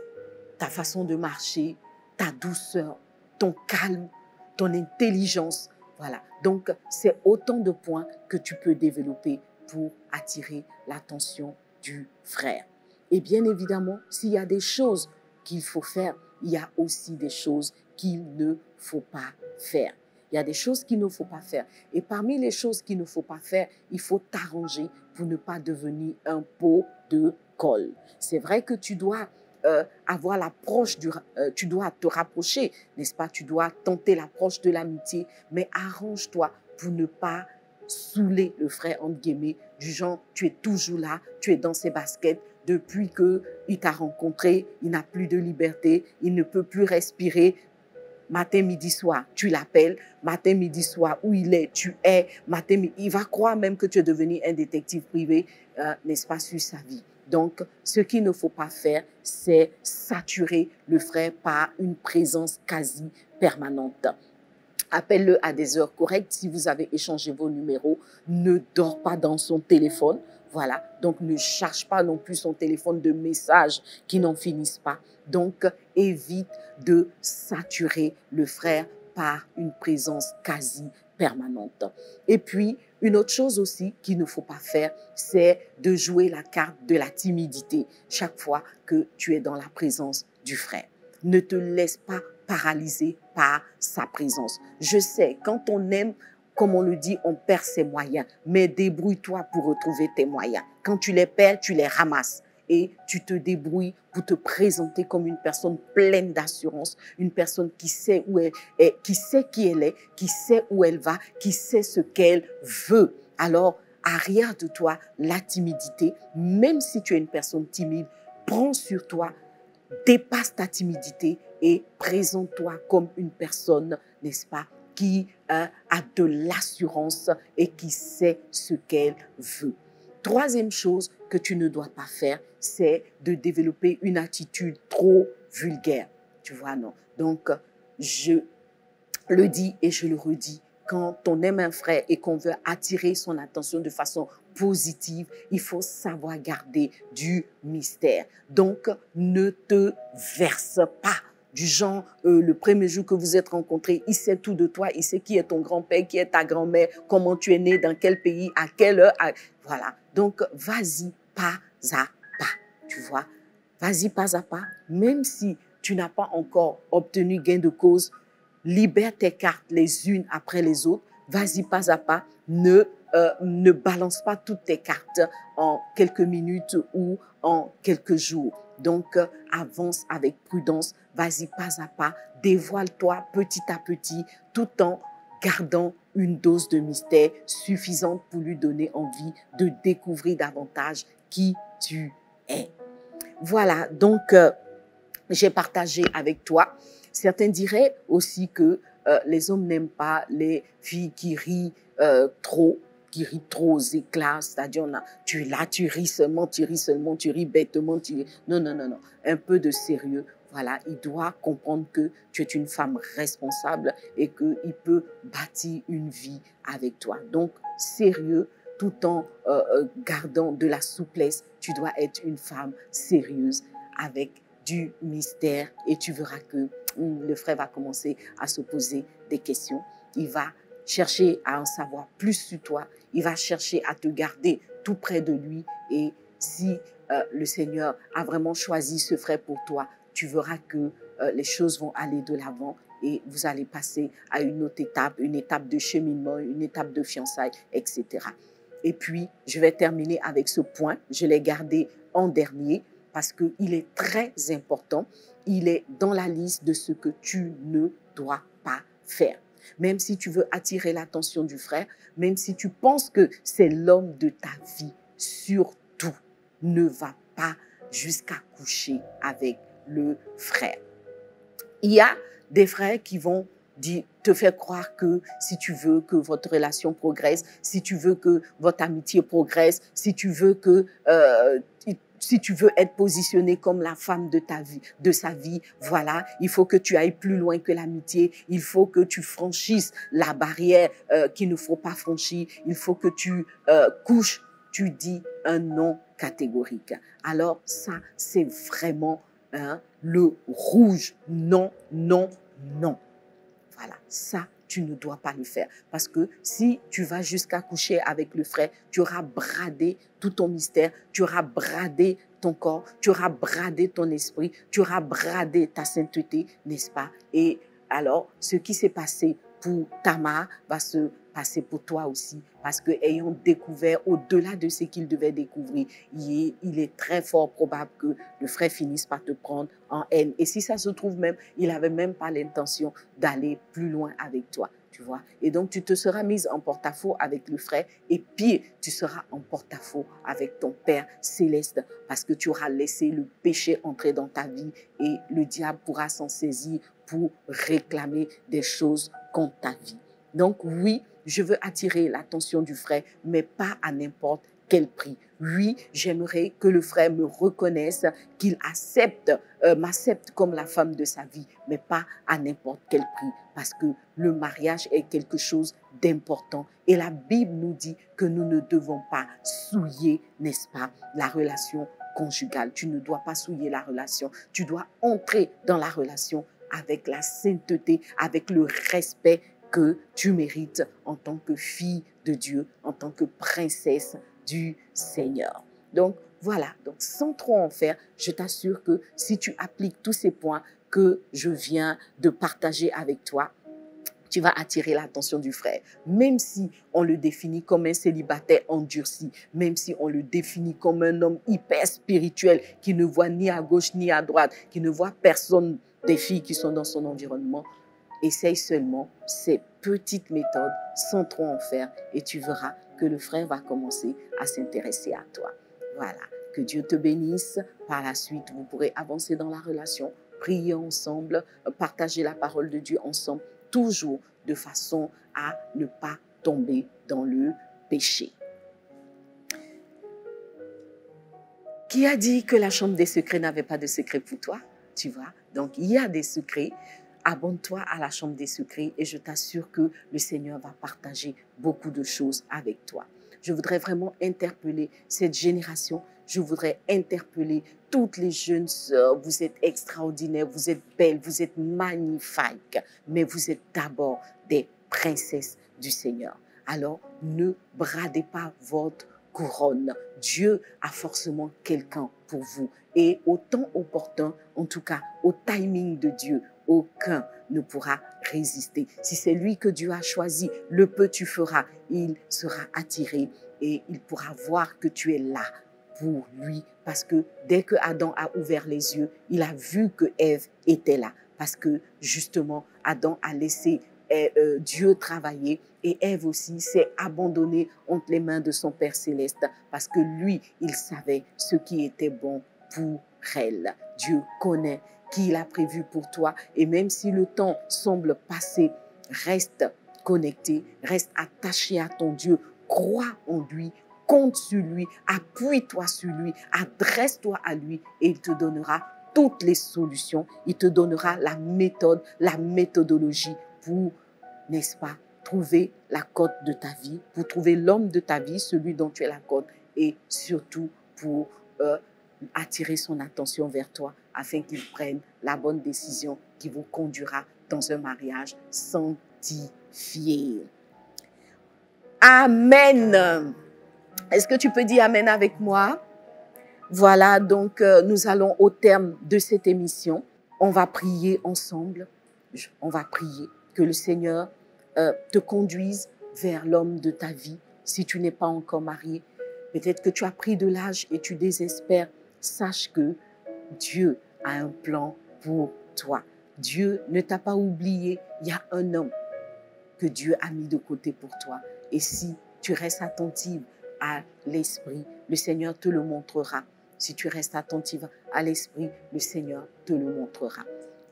[SPEAKER 1] ta façon de marcher, ta douceur, ton calme, ton intelligence. Voilà, donc c'est autant de points que tu peux développer pour attirer l'attention du frère. Et bien évidemment, s'il y a des choses qu'il faut faire, il y a aussi des choses qu'il ne faut pas faire. Il y a des choses qu'il ne faut pas faire. Et parmi les choses qu'il ne faut pas faire, il faut t'arranger pour ne pas devenir un pot de colle. C'est vrai que tu dois avoir l'approche, tu dois te rapprocher, n'est-ce pas? Tu dois tenter l'approche de l'amitié, mais arrange-toi pour ne pas saouler le frère, entre guillemets, du genre, tu es toujours là, tu es dans ses baskets, depuis qu'il t'a rencontré, il n'a plus de liberté, il ne peut plus respirer. Matin, midi, soir, tu l'appelles. Matin, midi, soir, où il est, tu es. Matin, il va croire même que tu es devenu un détective privé, n'est-ce pas, sur sa vie. Donc, ce qu'il ne faut pas faire, c'est saturer le frère par une présence quasi permanente. Appelle-le à des heures correctes. Si vous avez échangé vos numéros, ne dors pas dans son téléphone. Voilà, donc ne charge pas non plus son téléphone de messages qui n'en finissent pas. Donc, évite de saturer le frère par une présence quasi permanente. Et puis, une autre chose aussi qu'il ne faut pas faire, c'est de jouer la carte de la timidité chaque fois que tu es dans la présence du frère. Ne te laisse pas paralyser par sa présence. Je sais, quand on aime, comme on le dit, on perd ses moyens, mais débrouille-toi pour retrouver tes moyens. Quand tu les perds, tu les ramasses et tu te débrouilles pour te présenter comme une personne pleine d'assurance, une personne qui sait où elle est, qui sait qui elle est, qui sait où elle va, qui sait ce qu'elle veut. Alors, arrière de toi la timidité, même si tu es une personne timide, prends sur toi, dépasse ta timidité et présente-toi comme une personne, n'est-ce pas, qui a de l'assurance et qui sait ce qu'elle veut. Troisième chose que tu ne dois pas faire, c'est de développer une attitude trop vulgaire. Tu vois, non? Donc, je le dis et je le redis. Quand on aime un frère et qu'on veut attirer son attention de façon positive, il faut savoir garder du mystère. Donc, ne te verse pas. Du genre, le premier jour que vous êtes rencontrés, il sait tout de toi, il sait qui est ton grand-père, qui est ta grand-mère, comment tu es né, dans quel pays, à quelle heure. Voilà. Donc, vas-y pas à pas, tu vois. Vas-y pas à pas, même si tu n'as pas encore obtenu gain de cause, libère tes cartes les unes après les autres, vas-y pas à pas, ne balance pas toutes tes cartes en quelques minutes ou en quelques jours. Donc, avance avec prudence, vas-y pas à pas, dévoile-toi petit à petit, tout en gardant une dose de mystère suffisante pour lui donner envie de découvrir davantage qui tu es. Voilà, donc j'ai partagé avec toi. Certains diraient aussi que les hommes n'aiment pas les filles qui rient trop, qui rient trop aux éclats. C'est-à-dire, tu es là, tu ris seulement, tu ris bêtement. Non, non, non, non. Un peu de sérieux. Voilà, il doit comprendre que tu es une femme responsable et qu'il peut bâtir une vie avec toi. Donc, sérieux, tout en gardant de la souplesse, tu dois être une femme sérieuse avec du mystère et tu verras que le frère va commencer à se poser des questions. Il va chercher à en savoir plus sur toi. Il va chercher à te garder tout près de lui. Et si le Seigneur a vraiment choisi ce frère pour toi, tu verras que les choses vont aller de l'avant et vous allez passer à une autre étape, une étape de cheminement, une étape de fiançailles, etc. Et puis, je vais terminer avec ce point. Je l'ai gardé en dernier parce qu'il est très important. Il est dans la liste de ce que tu ne dois pas faire. Même si tu veux attirer l'attention du frère, même si tu penses que c'est l'homme de ta vie, surtout, ne va pas jusqu'à coucher avec le frère. Il y a des frères qui vont te faire croire que si tu veux que votre relation progresse, si tu veux que votre amitié progresse, si tu veux que si tu veux être positionné comme la femme de ta vie, de sa vie, voilà, il faut que tu ailles plus loin que l'amitié, il faut que tu franchisses la barrière qu'il ne faut pas franchir, il faut que tu couches, tu dis un non catégorique. Alors ça, c'est vraiment le rouge. Non, non, non. Voilà, ça, tu ne dois pas le faire. Parce que si tu vas jusqu'à coucher avec le frère, tu auras bradé tout ton mystère, tu auras bradé ton corps, tu auras bradé ton esprit, tu auras bradé ta sainteté, n'est-ce pas? Et alors, ce qui s'est passé pour Tamar va se passer pour toi aussi. Parce que ayant découvert au-delà de ce qu'il devait découvrir, il est très fort probable que le frère finisse par te prendre en haine. Et si ça se trouve même, il n'avait même pas l'intention d'aller plus loin avec toi. Tu vois? Et donc, tu te seras mise en porte-à-faux avec le frère et pire, tu seras en porte-à-faux avec ton Père céleste parce que tu auras laissé le péché entrer dans ta vie et le diable pourra s'en saisir pour réclamer des choses contre ta vie. Donc, oui, je veux attirer l'attention du frère, mais pas à n'importe quel prix. Oui, j'aimerais que le frère me reconnaisse, qu'il m'accepte comme la femme de sa vie, mais pas à n'importe quel prix, parce que le mariage est quelque chose d'important. Et la Bible nous dit que nous ne devons pas souiller, n'est-ce pas, la relation conjugale. Tu ne dois pas souiller la relation. Tu dois entrer dans la relation avec la sainteté, avec le respect que tu mérites en tant que fille de Dieu, en tant que princesse du Seigneur. Donc, voilà. Donc, sans trop en faire, je t'assure que si tu appliques tous ces points que je viens de partager avec toi, tu vas attirer l'attention du frère. Même si on le définit comme un célibataire endurci, même si on le définit comme un homme hyper spirituel qui ne voit ni à gauche ni à droite, qui ne voit personne des filles qui sont dans son environnement, essaye seulement ces petites méthodes sans trop en faire et tu verras que le frère va commencer à s'intéresser à toi. Voilà, que Dieu te bénisse. Par la suite, vous pourrez avancer dans la relation, prier ensemble, partager la parole de Dieu ensemble. toujours de façon à ne pas tomber dans le péché. Qui a dit que la chambre des secrets n'avait pas de secret pour toi? Tu vois, donc il y a des secrets. Abonne-toi à la chambre des secrets et je t'assure que le Seigneur va partager beaucoup de choses avec toi. Je voudrais vraiment interpeller cette génération. Je voudrais interpeller toutes les jeunes sœurs. Vous êtes extraordinaires, vous êtes belles, vous êtes magnifiques, mais vous êtes d'abord des princesses du Seigneur. Alors, ne bradez pas votre couronne. Dieu a forcément quelqu'un pour vous. Et au temps opportun, en tout cas au timing de Dieu, aucun ne pourra résister. Si c'est lui que Dieu a choisi, le peu tu feras, il sera attiré et il pourra voir que tu es là pour lui. Parce que dès que Adam a ouvert les yeux, il a vu que Ève était là. Parce que justement, Adam a laissé Dieu travailler et Ève aussi s'est abandonnée entre les mains de son Père Céleste parce que lui, il savait ce qui était bon pour elle. Dieu connaît qui il a prévu pour toi et même si le temps semble passer, reste connecté, reste attaché à ton Dieu, crois en lui, compte sur lui, appuie-toi sur lui, adresse-toi à lui et il te donnera toutes les solutions, il te donnera la méthode, la méthodologie pour, n'est-ce pas, trouver la cote de ta vie, pour trouver l'homme de ta vie, celui dont tu es la cote, et surtout pour attirer son attention vers toi afin qu'il prenne la bonne décision qui vous conduira dans un mariage sanctifié. Amen. Est-ce que tu peux dire Amen avec moi? Voilà, donc nous allons au terme de cette émission. On va prier ensemble. On va prier que le Seigneur te conduise vers l'homme de ta vie. Si tu n'es pas encore marié, peut-être que tu as pris de l'âge et tu désespères. Sache que Dieu a un plan pour toi. Dieu ne t'a pas oublié. Il y a un homme que Dieu a mis de côté pour toi. Et si tu restes attentive à l'esprit, le Seigneur te le montrera. Si tu restes attentive à l'esprit, le Seigneur te le montrera.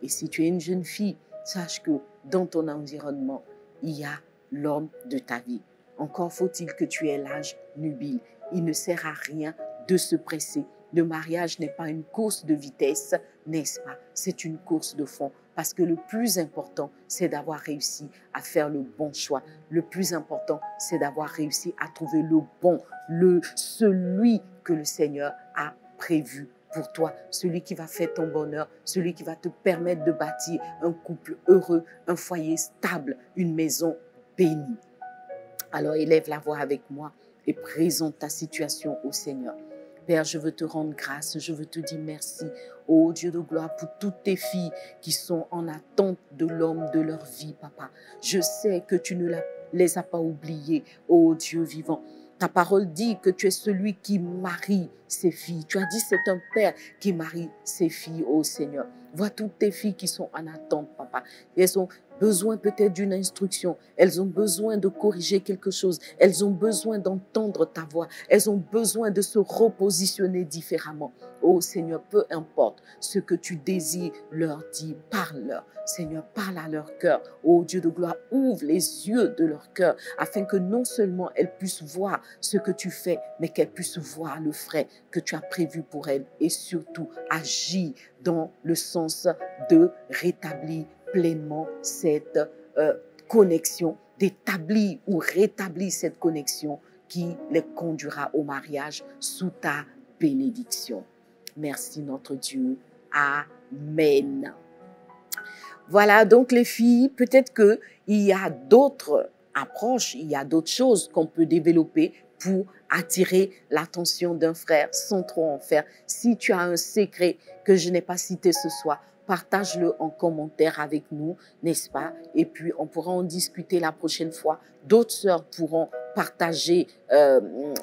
[SPEAKER 1] Et si tu es une jeune fille, sache que dans ton environnement, il y a l'homme de ta vie. Encore faut-il que tu aies l'âge nubile. Il ne sert à rien de se presser. Le mariage n'est pas une course de vitesse, n'est-ce pas? C'est une course de fond. Parce que le plus important, c'est d'avoir réussi à faire le bon choix. Le plus important, c'est d'avoir réussi à trouver le bon, celui que le Seigneur a prévu pour toi, celui qui va faire ton bonheur, celui qui va te permettre de bâtir un couple heureux, un foyer stable, une maison bénie. Alors élève la voix avec moi et présente ta situation au Seigneur. Père, je veux te rendre grâce, je veux te dire merci, ô Dieu de gloire, pour toutes tes filles qui sont en attente de l'homme de leur vie, papa. Je sais que tu ne les as pas oubliées, ô Dieu vivant. Ta parole dit que tu es celui qui marie ses filles. Tu as dit c'est un père qui marie ses filles, ô Seigneur. Vois toutes tes filles qui sont en attente, papa. Elles ont besoin peut-être d'une instruction. Elles ont besoin de corriger quelque chose. Elles ont besoin d'entendre ta voix. Elles ont besoin de se repositionner différemment. Oh Seigneur, peu importe ce que tu désires leur dire, parle-leur. Seigneur, parle à leur cœur. Oh Dieu de gloire, ouvre les yeux de leur cœur afin que non seulement elles puissent voir ce que tu fais, mais qu'elles puissent voir le frais que tu as prévu pour elles et surtout agir dans le sens de rétablir pleinement cette connexion, d'établir ou rétablir cette connexion qui les conduira au mariage sous ta bénédiction. Merci notre Dieu. Amen. Voilà donc les filles, peut-être qu'il y a d'autres approches, il y a d'autres choses qu'on peut développer pour attirer l'attention d'un frère sans trop en faire. Si tu as un secret que je n'ai pas cité ce soir, partage-le en commentaire avec nous, n'est-ce pas? Et puis, on pourra en discuter la prochaine fois. D'autres sœurs pourront partager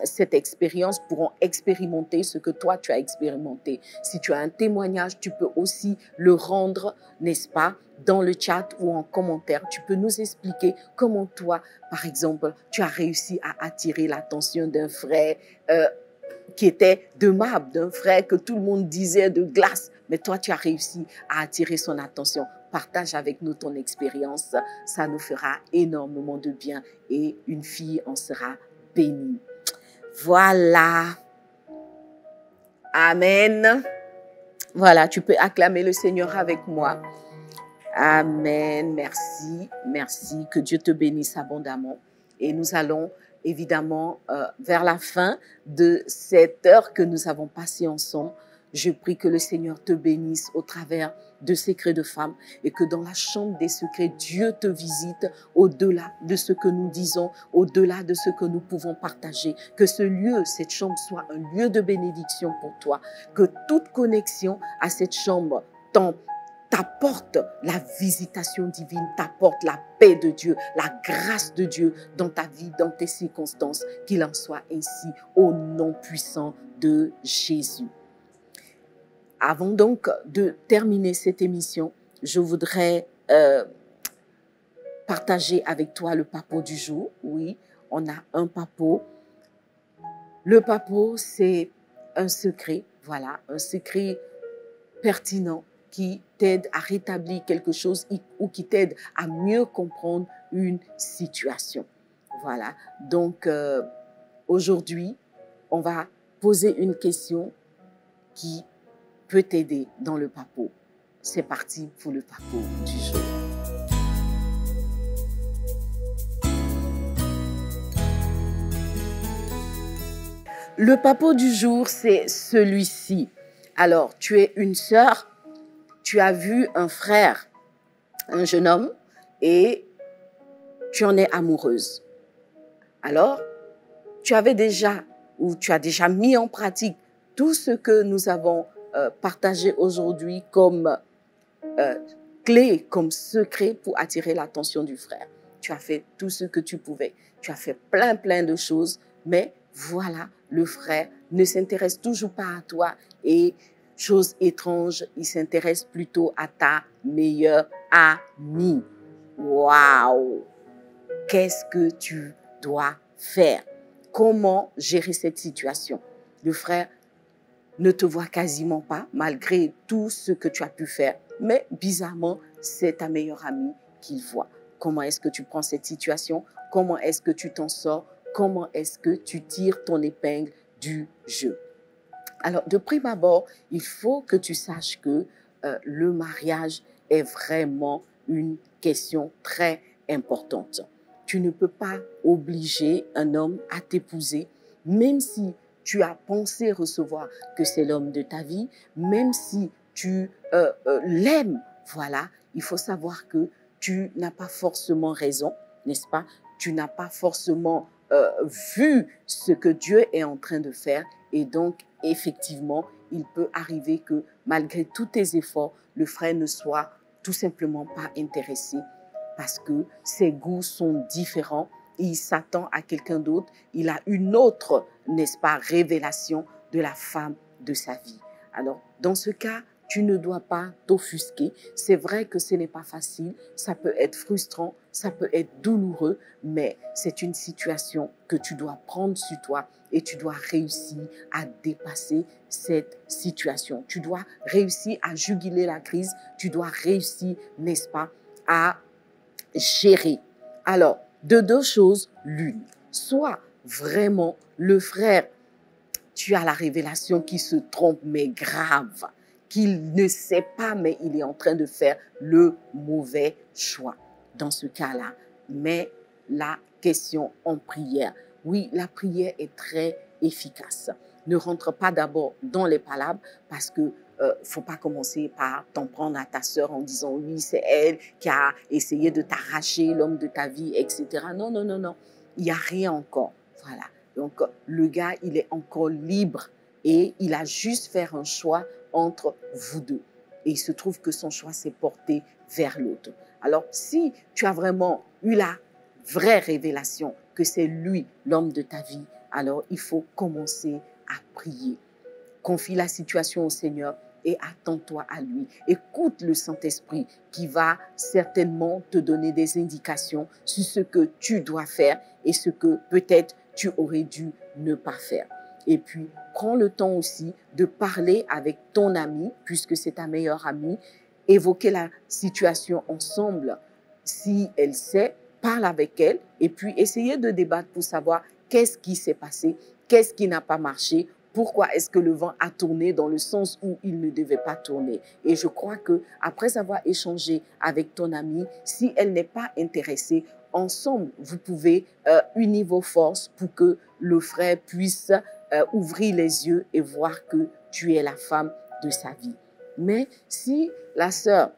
[SPEAKER 1] cette expérience, pourront expérimenter ce que toi, tu as expérimenté. Si tu as un témoignage, tu peux aussi le rendre, n'est-ce pas, dans le chat ou en commentaire. Tu peux nous expliquer comment toi, par exemple, tu as réussi à attirer l'attention d'un frère qui était de marbre, d'un frère que tout le monde disait de glace. Mais toi, tu as réussi à attirer son attention. partage avec nous ton expérience. Ça nous fera énormément de bien et une fille en sera bénie. Voilà. Amen. Voilà, tu peux acclamer le Seigneur avec moi. Amen. Merci. Merci. Que Dieu te bénisse abondamment. Et nous allons évidemment vers la fin de cette heure que nous avons passée ensemble. Je prie que le Seigneur te bénisse au travers de Secrets de Femmes et que dans la chambre des secrets, Dieu te visite au-delà de ce que nous disons, au-delà de ce que nous pouvons partager. Que ce lieu, cette chambre soit un lieu de bénédiction pour toi. Que toute connexion à cette chambre t'apporte la visitation divine, t'apporte la paix de Dieu, la grâce de Dieu dans ta vie, dans tes circonstances. Qu'il en soit ainsi au nom puissant de Jésus. Avant donc de terminer cette émission, je voudrais partager avec toi le papo du jour. Oui, on a un papo. Le papo, c'est un secret, voilà, un secret pertinent qui t'aide à rétablir quelque chose ou qui t'aide à mieux comprendre une situation. Voilà, donc aujourd'hui, on va poser une question qui peut t'aider dans le papo. C'est parti pour le papo du jour. Le papo du jour, c'est celui-ci. Alors, tu es une sœur, tu as vu un frère, un jeune homme, et tu en es amoureuse. Alors, tu as déjà mis en pratique tout ce que nous avons partagé aujourd'hui comme clé, comme secret pour attirer l'attention du frère. Tu as fait tout ce que tu pouvais. Tu as fait plein de choses, mais voilà, le frère ne s'intéresse toujours pas à toi et, chose étrange, il s'intéresse plutôt à ta meilleure amie. Waouh! Qu'est-ce que tu dois faire? Comment gérer cette situation? Le frère ne te voit quasiment pas, malgré tout ce que tu as pu faire. Mais bizarrement, c'est ta meilleure amie qu'il voit. Comment est-ce que tu prends cette situation? Comment est-ce que tu t'en sors? Comment est-ce que tu tires ton épingle du jeu? Alors, de prime abord, il faut que tu saches que le mariage est vraiment une question très importante. Tu ne peux pas obliger un homme à t'épouser, même si tu as pensé recevoir que c'est l'homme de ta vie, même si tu l'aimes. Voilà, il faut savoir que tu n'as pas forcément raison, n'est-ce pas? Tu n'as pas forcément vu ce que Dieu est en train de faire et donc, effectivement, il peut arriver que malgré tous tes efforts, le frère ne soit tout simplement pas intéressé parce que ses goûts sont différents. Il s'attend à quelqu'un d'autre. Il a une autre, n'est-ce pas, révélation de la femme de sa vie. Alors, dans ce cas, tu ne dois pas t'offusquer. C'est vrai que ce n'est pas facile. Ça peut être frustrant, ça peut être douloureux, mais c'est une situation que tu dois prendre sur toi et tu dois réussir à dépasser cette situation. Tu dois réussir à juguler la crise. Tu dois réussir, n'est-ce pas, à gérer. Alors, de deux choses, l'une. Soit vraiment le frère, tu as la révélation qu'il se trompe, mais grave, qu'il ne sait pas, mais il est en train de faire le mauvais choix. Dans ce cas-là, mets la question en prière. Oui, la prière est très efficace. Ne rentre pas d'abord dans les palabres parce que faut pas commencer par t'en prendre à ta sœur en disant oui, c'est elle qui a essayé de t'arracher l'homme de ta vie, etc. Non, non, non, non. Il n'y a rien encore. Voilà. Donc, le gars, il est encore libre et il a juste fait un choix entre vous deux. Et il se trouve que son choix s'est porté vers l'autre. Alors, si tu as vraiment eu la vraie révélation que c'est lui, l'homme de ta vie, alors il faut commencer à prier. Confie la situation au Seigneur et attends-toi à lui. Écoute le Saint-Esprit qui va certainement te donner des indications sur ce que tu dois faire et ce que peut-être tu aurais dû ne pas faire. Et puis, prends le temps aussi de parler avec ton ami, puisque c'est ta meilleure amie, évoquez la situation ensemble. Si elle sait, parle avec elle et puis essayez de débattre pour savoir qu'est-ce qui s'est passé, qu'est-ce qui n'a pas marché, pourquoi est-ce que le vent a tourné dans le sens où il ne devait pas tourner. Et je crois que après avoir échangé avec ton amie, si elle n'est pas intéressée, ensemble, vous pouvez unir vos forces pour que le frère puisse ouvrir les yeux et voir que tu es la femme de sa vie. Mais si la sœur,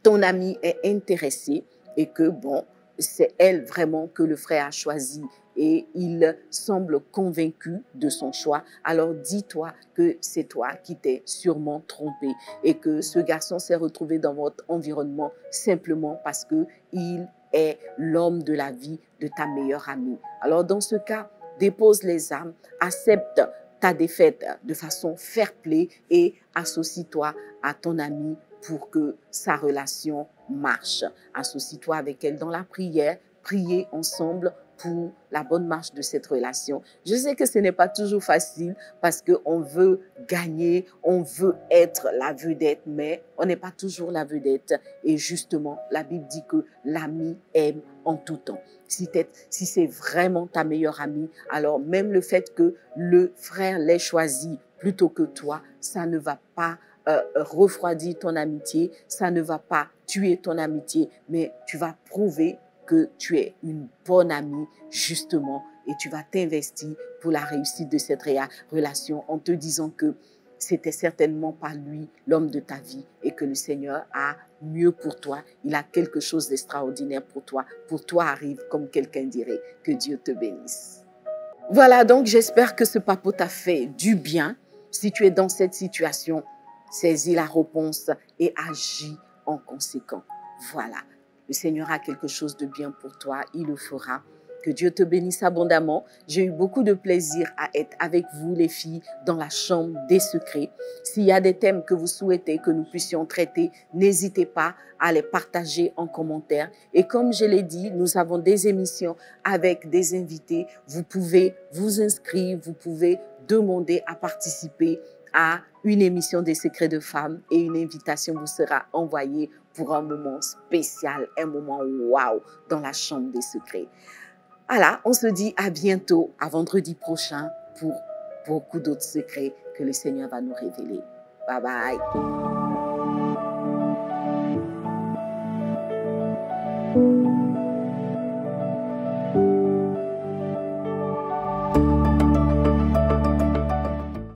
[SPEAKER 1] ton amie est intéressée et que, bon, c'est elle vraiment que le frère a choisi et il semble convaincu de son choix, alors dis-toi que c'est toi qui t'es sûrement trompé et que ce garçon s'est retrouvé dans votre environnement simplement parce qu'il est l'homme de la vie de ta meilleure amie. Alors dans ce cas, dépose les armes, accepte ta défaite de façon fair-play et associe-toi à ton ami pour que sa relation marche. Associe-toi avec elle dans la prière, priez ensemble pour la bonne marche de cette relation. Je sais que ce n'est pas toujours facile parce qu'on veut gagner, on veut être la vedette, mais on n'est pas toujours la vedette. Et justement, la Bible dit que l'ami aime en tout temps. Si c'est vraiment ta meilleure amie, alors même le fait que le frère l'ait choisi plutôt que toi, ça ne va pas refroidir ton amitié, ça ne va pas tuer ton amitié, mais tu vas prouver que tu es une bonne amie, justement, et tu vas t'investir pour la réussite de cette relation en te disant que c'était certainement pas lui, l'homme de ta vie, et que le Seigneur a mieux pour toi. Il a quelque chose d'extraordinaire pour toi. Pour toi arrive, comme quelqu'un dirait, que Dieu te bénisse. Voilà, donc j'espère que ce papo t'a fait du bien. Si tu es dans cette situation, saisis la réponse et agis en conséquent. Voilà. Le Seigneur a quelque chose de bien pour toi, il le fera. Que Dieu te bénisse abondamment. J'ai eu beaucoup de plaisir à être avec vous, les filles, dans la chambre des secrets. S'il y a des thèmes que vous souhaitez que nous puissions traiter, n'hésitez pas à les partager en commentaire. Et comme je l'ai dit, nous avons des émissions avec des invités. Vous pouvez vous inscrire, vous pouvez demander à participer à une émission des secrets de femmes et une invitation vous sera envoyée pour un moment spécial, un moment waouh dans la chambre des secrets. Voilà, on se dit à bientôt, à vendredi prochain pour beaucoup d'autres secrets que le Seigneur va nous révéler. Bye bye.